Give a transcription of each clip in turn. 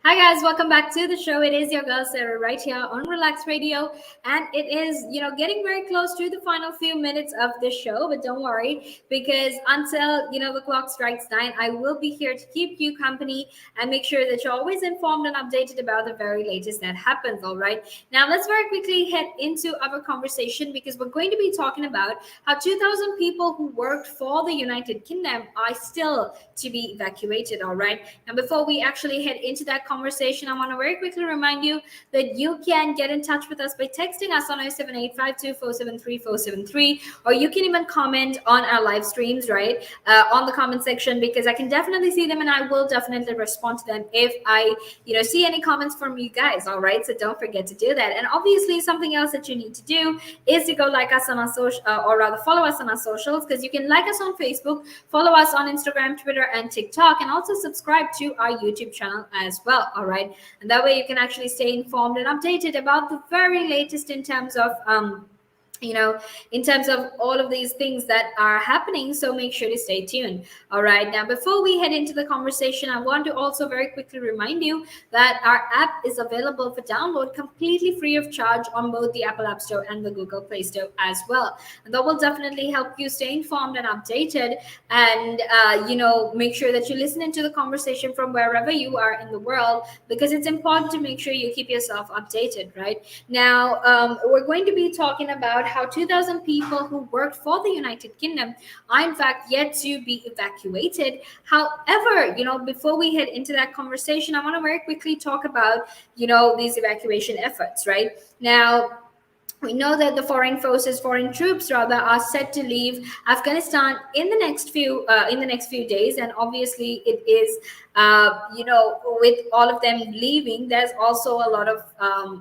Hi guys, welcome back to the show. It is your girl Sarah right here on Relax Radio, and it is getting very close to the final few minutes of the show. But don't worry, because until the clock strikes 9, I will be here to keep you company and make sure that you're always informed and updated about the very latest that happens. All right, now let's very quickly head into our conversation because we're going to be talking about how 2,000 people who worked for the United Kingdom are still to be evacuated. All right. And before we actually head into that conversation, I want to very quickly remind you that you can get in touch with us by texting us on 07852473473, or you can even comment on our live streams, right, on the comment section, because I can definitely see them and I will definitely respond to them if I, see any comments from you guys. All right. So don't forget to do that. And obviously, something else that you need to do is to go like us on our social, or rather follow us on our socials, because you can like us on Facebook, follow us on Instagram, Twitter, and TikTok, and also subscribe to our YouTube channel as well. All right, and that way you can actually stay informed and updated about the very latest in terms of in terms of all of these things that are happening. So make sure to stay tuned. All right, now before we head into the conversation, I want to also very quickly remind you that our app is available for download completely free of charge on both the Apple App Store and the Google Play Store as well, and that will definitely help you stay informed and updated, and make sure that you listen into the conversation from wherever you are in the world, because it's important to make sure you keep yourself updated. Right now, we're going to be talking about how 2,000 people who worked for the United Kingdom are in fact yet to be evacuated. However, before we head into that conversation, I want to very quickly talk about, these evacuation efforts. Right now, we know that the foreign troops rather, are set to leave Afghanistan in the next few days, and obviously it is, with all of them leaving, there's also a lot of all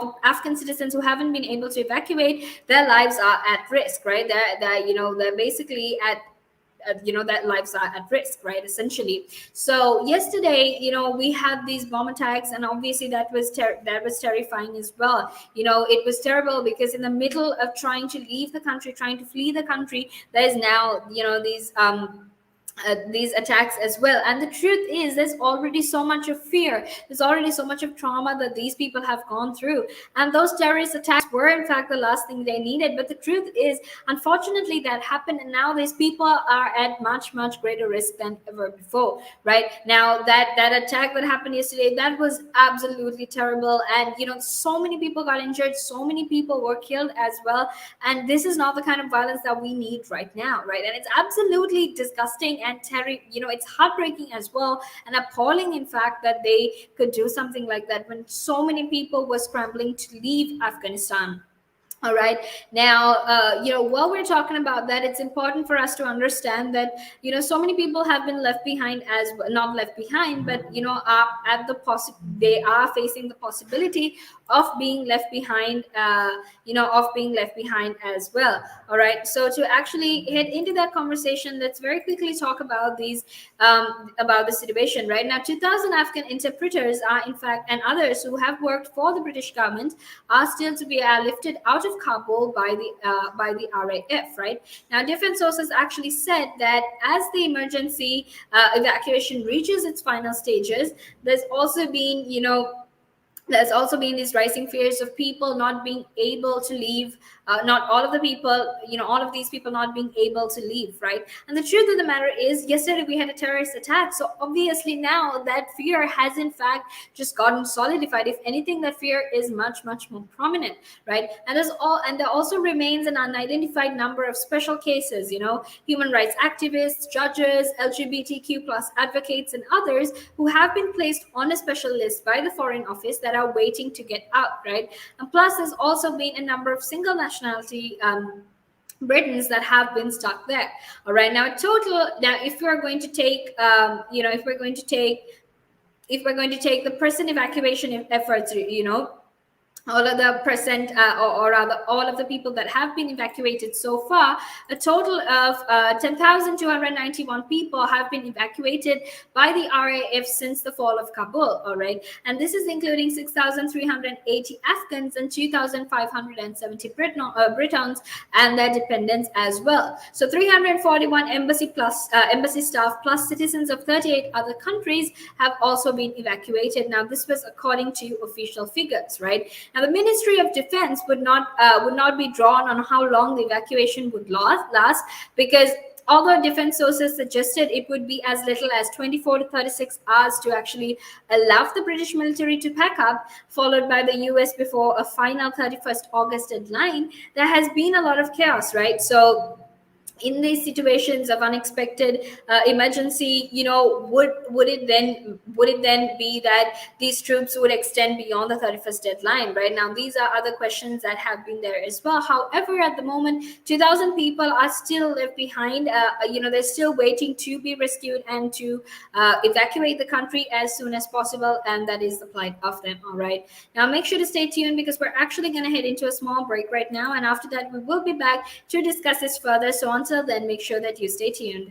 the Afghan citizens who haven't been able to evacuate, their lives are at risk, right? They're basically at that lives are at risk, right, essentially. So yesterday, we had these bomb attacks, and obviously that was terrifying as well. It was terrible because in the middle of trying to leave the country, trying to flee the country, there's now these attacks as well. And the truth is, there's already so much of fear, there's already so much of trauma that these people have gone through, and those terrorist attacks were in fact the last thing they needed. But the truth is, unfortunately, that happened, and now these people are at much greater risk than ever before. Right now, that attack that happened yesterday, that was absolutely terrible, and so many people got injured, so many people were killed as well. And this is not the kind of violence that we need right now, right? And it's absolutely disgusting and it's heartbreaking as well, and appalling in fact that they could do something like that when so many people were scrambling to leave Afghanistan. All right. Now, while we're talking about that, it's important for us to understand that, so many people have been left behind, as not left behind, but, are at they are facing the possibility of being left behind, as well. All right. So to actually head into that conversation, let's very quickly talk about about the situation. Right now, 2,000 Afghan interpreters are, in fact, and others who have worked for the British government are still to be lifted out of Kabul by the RAF. Right now, different sources actually said that as the emergency evacuation reaches its final stages, there's also been these rising fears of people not being able to leave, not all of the people, all of these people not being able to leave. Right, and the truth of the matter is, yesterday we had a terrorist attack, so obviously now that fear has in fact just gotten solidified. If anything, that fear is much more prominent. Right, and there also remains an unidentified number of special cases, human rights activists, judges, LGBTQ plus advocates, and others who have been placed on a special list by the Foreign Office that are waiting to get out. Right, and plus there's also been a number of single nationality Britons that have been stuck there. All right, now if we're going to take if we're going to take the person evacuation efforts, all of the percent or rather all of the people that have been evacuated so far, a total of 10,291 people have been evacuated by the RAF since the fall of Kabul. All right, and this is including 6,380 Afghans and 2,570 Britons and their dependents as well. So 341 embassy staff plus citizens of 38 other countries have also been evacuated. Now this was according to official figures, right? Now, the Ministry of Defense would not be drawn on how long the evacuation would last, because although defense sources suggested it would be as little as 24 to 36 hours to actually allow the British military to pack up, followed by the US before a final 31st August deadline, there has been a lot of chaos, right? So in these situations of unexpected emergency, would it then be that these troops would extend beyond the 31st deadline? Right now, these are other questions that have been there as well. However, at the moment, 2,000 people are still left behind. They're still waiting to be rescued and to evacuate the country as soon as possible, and that is the plight of them. All right, now make sure to stay tuned, because we're actually going to head into a small break right now, and after that we will be back to discuss this further. So until then, make sure that you stay tuned.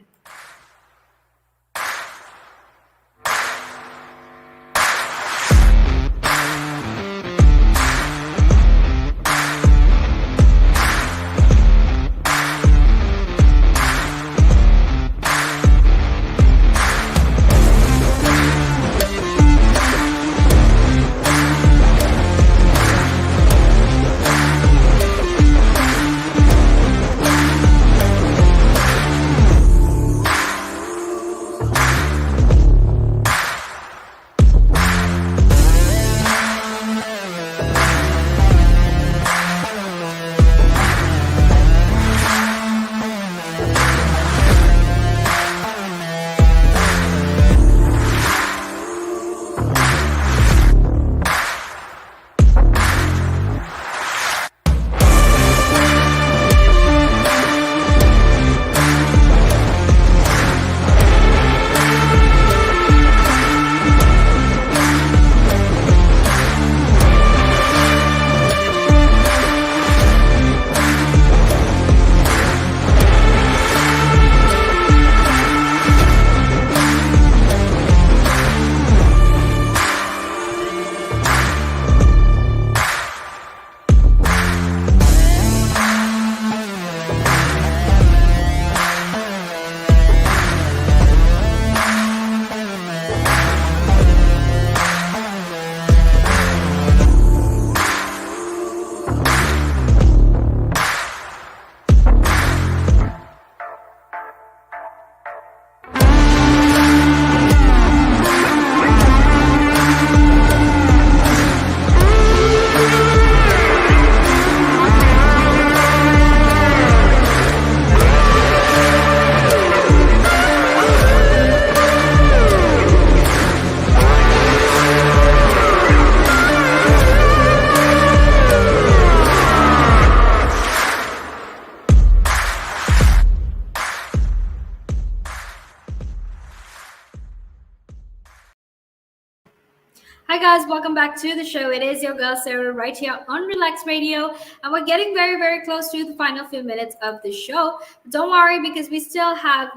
Hi guys, welcome back to the show. It is your girl Sarah right here on Relaks Radio, and we're getting very, very close to the final few minutes of the show. But don't worry, because we still have,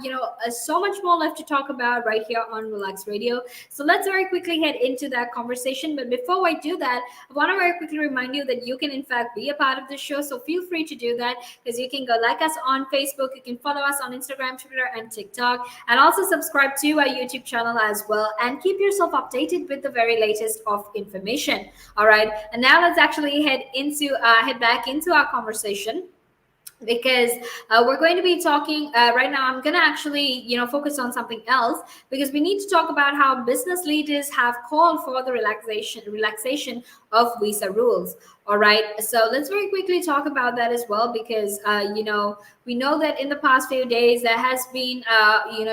so much more left to talk about right here on Relaks Radio. So let's very quickly head into that conversation. But before I do that, I want to very quickly remind you that you can in fact be a part of the show. So feel free to do that, because you can go like us on Facebook, you can follow us on Instagram, Twitter, and TikTok, and also subscribe to our YouTube channel as well, and keep yourself updated with the very latest of information. All right, and now let's actually head back into our conversation, because we're going to be talking right now. I'm going to actually focus on something else, because we need to talk about how business leaders have called for the relaxation of visa rules. All right, so let's very quickly talk about that as well, because we know that in the past few days there has been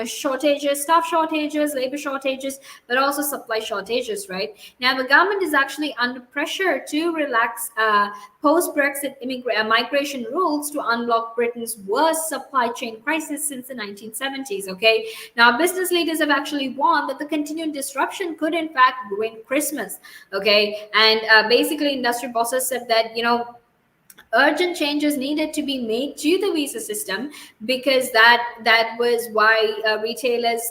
shortages, staff shortages, labor shortages, but also supply shortages. Right now, the government is actually under pressure to relax post-Brexit migration rules to unblock Britain's worst supply chain crisis since the 1970s. Okay, now business leaders have actually warned that the continued disruption could in fact ruin Christmas. Okay, and basically industry bosses said that, urgent changes needed to be made to the visa system, because that was why retailers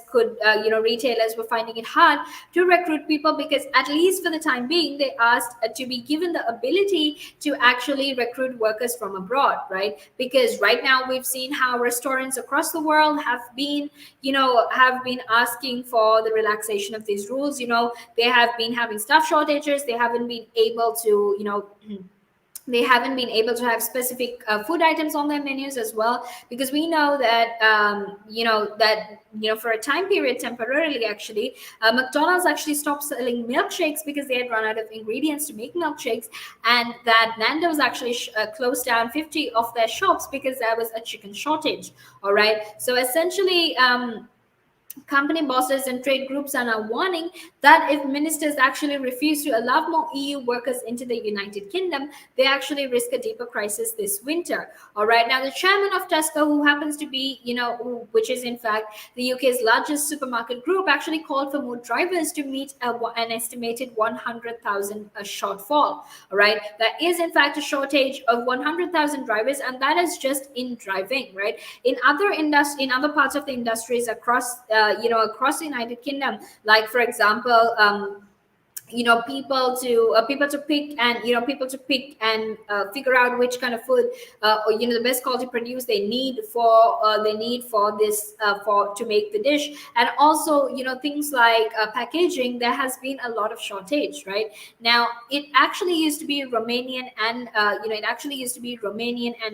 were finding it hard to recruit people, because at least for the time being they asked to be given the ability to actually recruit workers from abroad, right? Because right now we've seen how restaurants across the world have been asking for the relaxation of these rules. They have been having staff shortages. They haven't been able to have specific food items on their menus as well, because we know that for a time period, temporarily actually, McDonald's actually stopped selling milkshakes because they had run out of ingredients to make milkshakes, and that Nando's actually closed down 50 of their shops because there was a chicken shortage. All right, so essentially company bosses and trade groups are now warning that if ministers actually refuse to allow more EU workers into the United Kingdom, they actually risk a deeper crisis this winter. All right. Now, the chairman of Tesco, who happens to be, which is in fact the UK's largest supermarket group, actually called for more drivers to meet an estimated 100,000 shortfall. All right. There is in fact a shortage of 100,000 drivers, and that is just in driving, right? In other parts of the industries across across the United Kingdom, like for example, people to pick and figure out which kind of food or the best quality produce they need for this for to make the dish. And also things like packaging, there has been a lot of shortage. Right now, it actually used to be Romanian and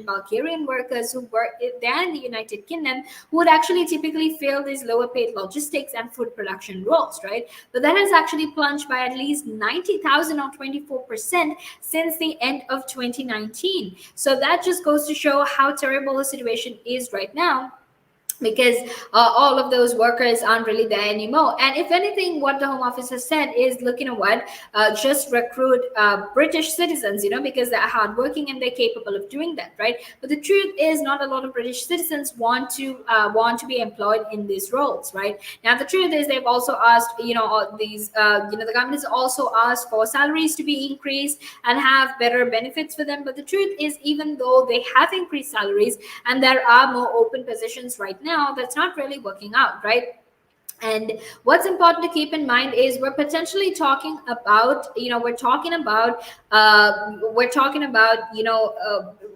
Bulgarian workers who were there in the United Kingdom, who would actually typically fill these lower paid logistics and food production roles, right? But that has actually plunged by at least 90,000 or 24% since the end of 2019. So that just goes to show how terrible the situation is right now, because all of those workers aren't really there anymore. And if anything, what the Home Office has said is, look, just recruit British citizens, because they're hardworking and they're capable of doing that, right? But the truth is, not a lot of British citizens want to be employed in these roles, right? Now, the truth is, they've also asked, the government has also asked for salaries to be increased and have better benefits for them. But the truth is, even though they have increased salaries and there are more open positions right now, that's not really working out, right? And what's important to keep in mind is we're potentially talking about,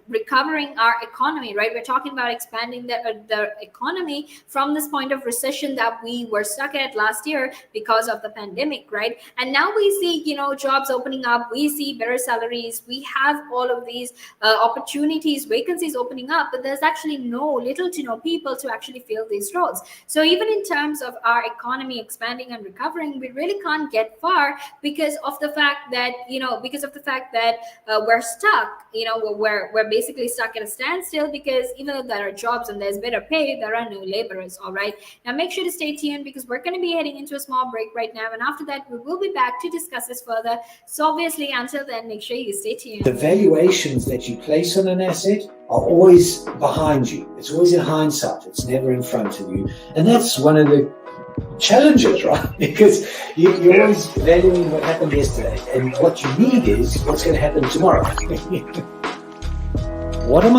recovering our economy, right? We're talking about expanding the economy from this point of recession that we were stuck at last year because of the pandemic, right? And now we see, jobs opening up, we see better salaries, we have all of these opportunities, vacancies opening up, but there's actually little to no people to actually fill these roles. So even in terms of our economy expanding and recovering, we really can't get far because of the fact that we're stuck. We're basically stuck at a standstill, because even though there are jobs and there's better pay, there are no laborers. All right, now make sure to stay tuned, because we're going to be heading into a small break right now, and after that we will be back to discuss this further. So obviously, until then, make sure you stay tuned. The valuations that you place on an asset are always behind you. It's always in hindsight. It's never in front of you. And that's one of the challenges, right? Because you're always valuing what happened yesterday, and what you need is what's going to happen tomorrow. What am I